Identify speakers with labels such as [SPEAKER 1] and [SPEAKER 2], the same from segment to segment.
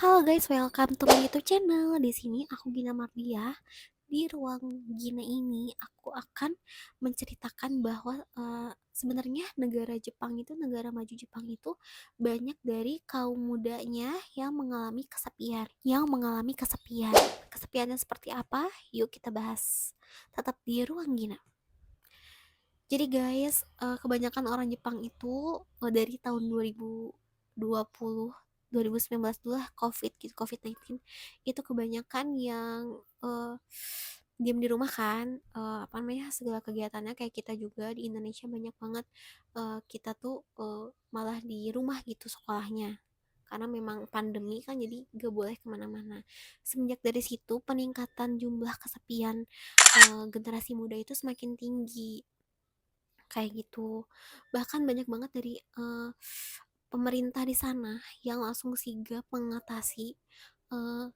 [SPEAKER 1] Halo guys, welcome to my YouTube channel. Di sini aku Gina Mardiah. Di ruang Gina ini aku akan menceritakan bahwa sebenarnya negara Jepang itu, negara maju Jepang itu banyak dari kaum mudanya yang mengalami kesepian, Kesepiannya seperti apa? Yuk kita bahas. Tetap di ruang Gina. Jadi guys, kebanyakan orang Jepang itu dari tahun 2020 2019 dulu lah, COVID-19 itu kebanyakan yang diam di rumah kan, apa namanya, segala kegiatannya kayak kita juga di Indonesia banyak banget, kita tuh malah di rumah gitu sekolahnya karena memang pandemi kan, jadi gak boleh kemana-mana. Semenjak dari situ peningkatan jumlah kesepian generasi muda itu semakin tinggi kayak gitu. Bahkan banyak banget dari pemerintah di sana yang langsung sigap mengatasi eh,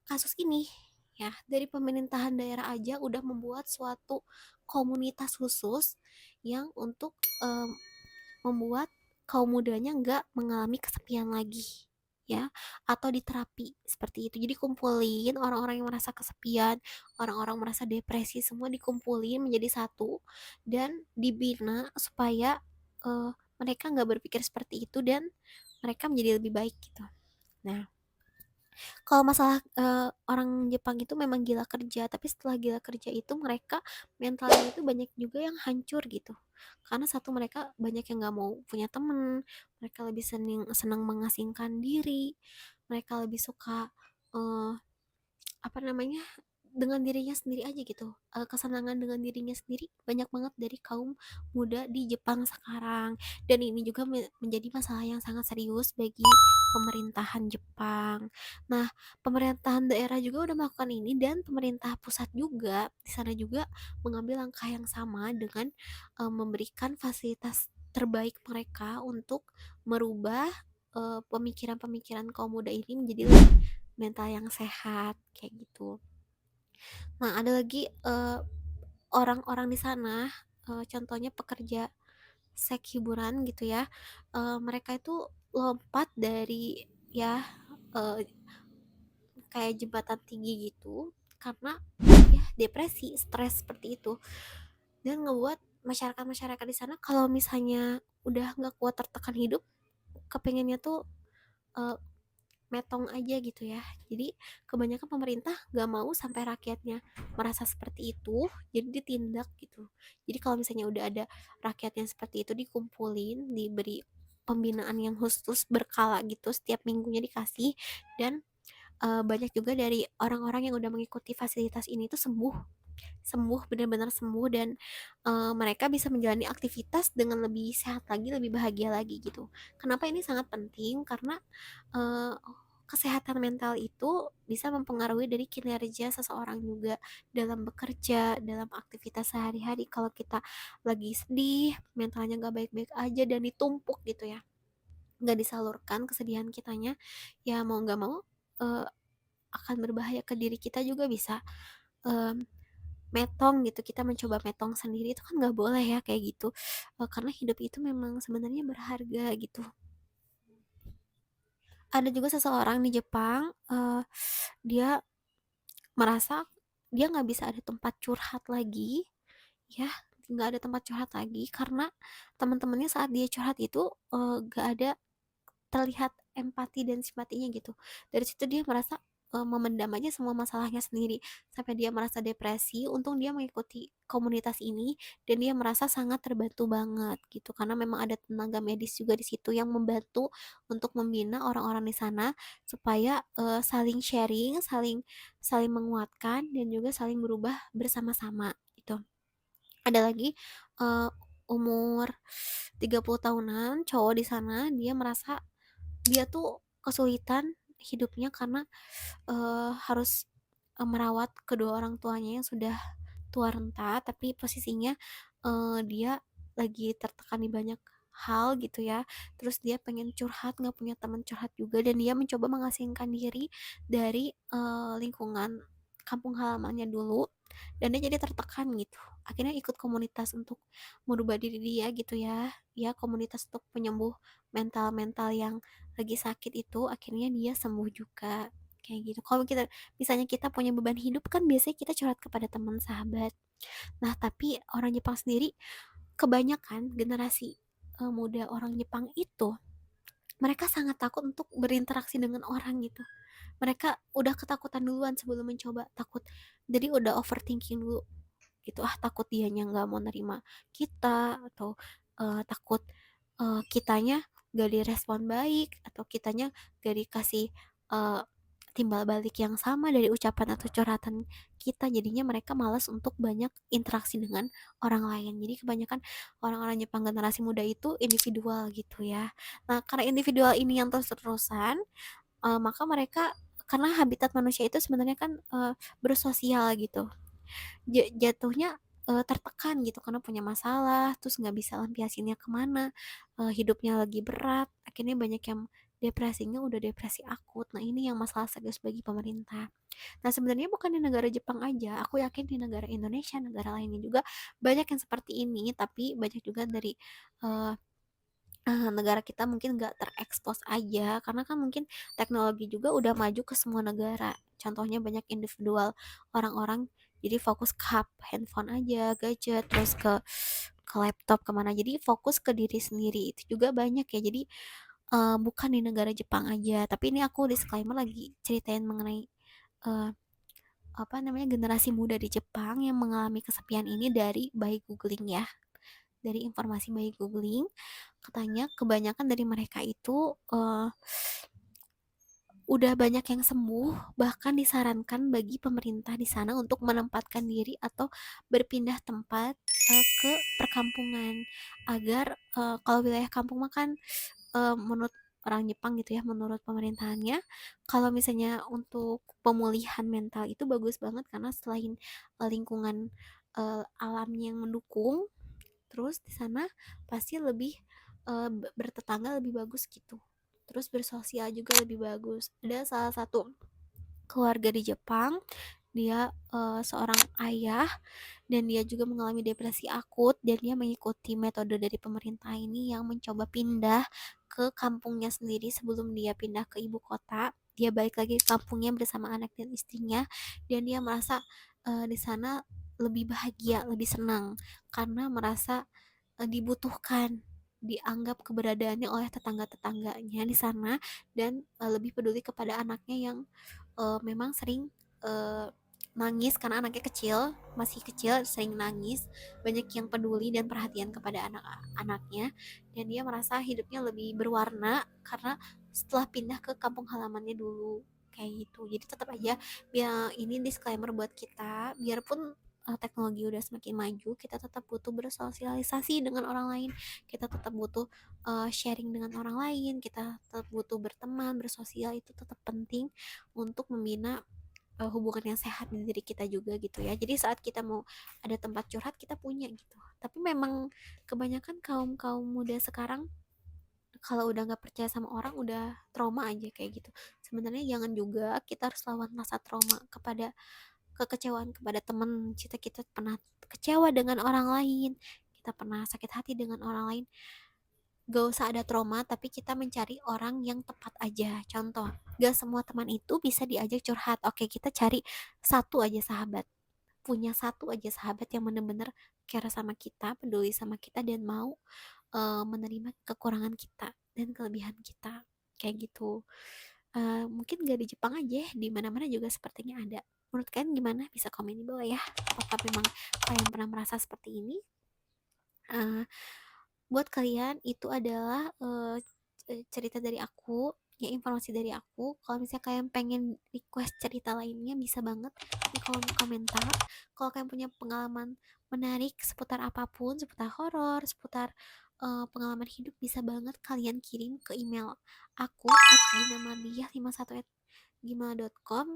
[SPEAKER 1] kasus ini. Ya, dari pemerintahan daerah aja udah membuat suatu komunitas khusus yang untuk membuat kaum mudanya nggak mengalami kesepian lagi, ya, atau diterapi seperti itu. Jadi kumpulin orang-orang yang merasa kesepian, orang-orang merasa depresi, semua dikumpulin menjadi satu dan dibina supaya mereka nggak berpikir seperti itu dan mereka menjadi lebih baik gitu. Nah, kalau masalah orang Jepang itu memang gila kerja, tapi setelah gila kerja itu mereka mentalnya itu banyak juga yang hancur gitu. Karena satu, mereka banyak yang nggak mau punya temen, mereka lebih senang senang mengasingkan diri, mereka lebih suka eh, apa namanya, dengan dirinya sendiri aja gitu. Kesenangan dengan dirinya sendiri banyak banget dari kaum muda di Jepang sekarang, dan ini juga menjadi masalah yang sangat serius bagi pemerintahan Jepang. Nah, pemerintahan daerah juga udah melakukan ini, dan pemerintah pusat juga di sana juga mengambil langkah yang sama dengan memberikan fasilitas terbaik mereka untuk merubah pemikiran-pemikiran kaum muda ini menjadi mental yang sehat kayak gitu. Nah, ada lagi orang-orang di sana, contohnya pekerja seks hiburan gitu ya. Mereka itu lompat dari, ya, eh, kayak jembatan tinggi gitu karena ya depresi, stres seperti itu, dan ngebuat masyarakat-masyarakat di sana kalau misalnya udah nggak kuat tertekan hidup, kepengennya tuh eh, metong aja gitu ya. Jadi kebanyakan pemerintah gak mau sampai rakyatnya merasa seperti itu, jadi ditindak gitu. Jadi kalau misalnya udah ada rakyat yang seperti itu, dikumpulin, diberi pembinaan yang khusus berkala gitu, setiap minggunya dikasih, dan banyak juga dari orang-orang yang udah mengikuti fasilitas ini tuh sembuh, benar-benar sembuh, dan mereka bisa menjalani aktivitas dengan lebih sehat lagi, lebih bahagia lagi gitu. Kenapa ini sangat penting? Karena eh, kesehatan mental itu bisa mempengaruhi dari kinerja seseorang juga dalam bekerja, dalam aktivitas sehari-hari. Kalau kita lagi sedih, mentalnya gak baik-baik aja dan ditumpuk gitu ya, gak disalurkan kesedihan kitanya, ya mau gak mau eh, akan berbahaya ke diri kita juga. Bisa em, metong gitu, kita mencoba metong sendiri, itu kan nggak boleh ya kayak gitu. Karena hidup itu memang sebenarnya berharga gitu. Ada juga seseorang di Jepang, dia merasa dia nggak bisa ada tempat curhat lagi, ya, nggak ada tempat curhat lagi karena teman-temannya saat dia curhat itu nggak ada terlihat empati dan simpatinya gitu. Dari situ dia merasa memendam aja semua masalahnya sendiri sampai dia merasa depresi. Untung dia mengikuti komunitas ini dan dia merasa sangat terbantu banget gitu, karena memang ada tenaga medis juga di situ yang membantu untuk membina orang-orang di sana supaya saling sharing, saling saling menguatkan, dan juga saling berubah bersama-sama gitu. Ada lagi uh, umur 30 tahunan cowok di sana, dia merasa dia tuh kesulitan hidupnya karena harus merawat kedua orang tuanya yang sudah tua renta, tapi posisinya dia lagi tertekan di banyak hal gitu ya. Terus dia pengen curhat, nggak punya teman curhat juga, dan dia mencoba mengasingkan diri dari lingkungan kampung halamannya dulu, dan dia jadi tertekan gitu. Akhirnya ikut komunitas untuk merubah diri dia gitu ya. Ya, komunitas untuk penyembuh mental-mental yang lagi sakit itu, akhirnya dia sembuh juga. Kayak gitu. Kalau kita misalnya kita punya beban hidup kan biasanya kita curhat kepada teman sahabat. Nah, tapi orang Jepang sendiri kebanyakan generasi muda orang Jepang itu mereka sangat takut untuk berinteraksi dengan orang gitu. Mereka udah ketakutan duluan sebelum mencoba, takut. Jadi udah overthinking dulu gitu, takut dianya nggak mau nerima kita, atau takut kitanya gak direspon baik, atau kitanya gak dikasih uh, timbal balik yang sama dari ucapan atau curhatan kita. Jadinya mereka malas untuk banyak interaksi dengan orang lain. Jadi kebanyakan orang-orang Jepang generasi muda itu individual gitu ya. Nah, karena individual ini yang terus-terusan, maka mereka, karena habitat manusia itu sebenarnya kan bersosial gitu, jatuhnya tertekan gitu karena punya masalah, terus nggak bisa lampiasinnya kemana, hidupnya lagi berat, akhirnya banyak yang depresinya udah depresi akut. Nah, ini yang masalah serius bagi pemerintah. Nah, sebenarnya bukan di negara Jepang aja, aku yakin di negara Indonesia, negara lainnya juga banyak yang seperti ini, tapi banyak juga dari uh, negara kita mungkin nggak terekspos aja, karena kan mungkin teknologi juga udah maju ke semua negara. Contohnya banyak individual orang-orang jadi fokus ke handphone aja, gadget, terus ke laptop kemana, jadi fokus ke diri sendiri. Itu juga banyak ya. Jadi bukan di negara Jepang aja, tapi ini aku disclaimer lagi ceritain mengenai uh, apa namanya, generasi muda di Jepang yang mengalami kesepian ini dari by googling ya. Dari informasi by googling, katanya kebanyakan dari mereka itu udah banyak yang sembuh, bahkan disarankan bagi pemerintah di sana untuk menempatkan diri atau berpindah tempat ke perkampungan, agar kalau wilayah kampung makan, menurut orang Jepang gitu ya, menurut pemerintahannya, kalau misalnya untuk pemulihan mental itu bagus banget, karena selain lingkungan alamnya yang mendukung, terus di sana pasti lebih bertetangga lebih bagus gitu, terus bersosial juga lebih bagus. Ada salah satu keluarga di Jepang, dia seorang ayah, dan dia juga mengalami depresi akut, dan dia mengikuti metode dari pemerintah ini yang mencoba pindah ke kampungnya sendiri sebelum dia pindah ke ibu kota. Dia balik lagi ke kampungnya bersama anak dan istrinya, dan dia merasa di sana lebih bahagia, lebih senang, karena merasa dibutuhkan, dianggap keberadaannya oleh tetangga-tetangganya di sana, dan lebih peduli kepada anaknya yang memang sering uh, nangis karena anaknya kecil, masih kecil, sering nangis. Banyak yang peduli dan perhatian kepada anak-anaknya, dan dia merasa hidupnya lebih berwarna karena setelah pindah ke kampung halamannya dulu, kayak gitu. Jadi tetap aja, biar ini disclaimer buat kita, biarpun teknologi udah semakin maju, kita tetap butuh bersosialisasi dengan orang lain, kita tetap butuh sharing dengan orang lain, kita tetap butuh berteman, bersosial, itu tetap penting untuk membina hubungan yang sehat di diri kita juga gitu ya. Jadi saat kita mau ada tempat curhat, kita punya gitu. Tapi memang kebanyakan kaum kaum muda sekarang kalau udah nggak percaya sama orang, udah trauma aja kayak gitu. Sebenarnya jangan juga, kita harus lawan rasa trauma kepada kekecewaan kepada teman kita. Kita pernah kecewa dengan orang lain, kita pernah sakit hati dengan orang lain, gak usah ada trauma, tapi kita mencari orang yang tepat aja. Contoh, gak semua teman itu bisa diajak curhat. Oke, kita cari satu aja sahabat, punya satu aja sahabat yang bener-bener care sama kita, peduli sama kita, dan mau menerima kekurangan kita dan kelebihan kita, kayak gitu. Mungkin gak di Jepang aja, di mana-mana juga sepertinya ada. Menurut kalian gimana? Bisa komen di bawah ya, apakah memang kalian pernah merasa seperti ini. uh, Buat kalian itu adalah cerita dari aku, ya, informasi dari aku. Kalau misalnya kalian pengen request cerita lainnya, bisa banget di kolom komentar. Kalau kalian punya pengalaman menarik seputar apapun, seputar horor, seputar pengalaman hidup, bisa banget kalian kirim ke email aku @ginamardiah51@gmail.com.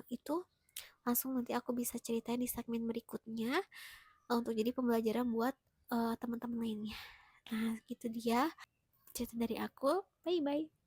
[SPEAKER 1] Itu langsung nanti aku bisa ceritain di segmen berikutnya, untuk jadi pembelajaran buat teman-teman lainnya. Nah, gitu dia cerita dari aku. Bye bye.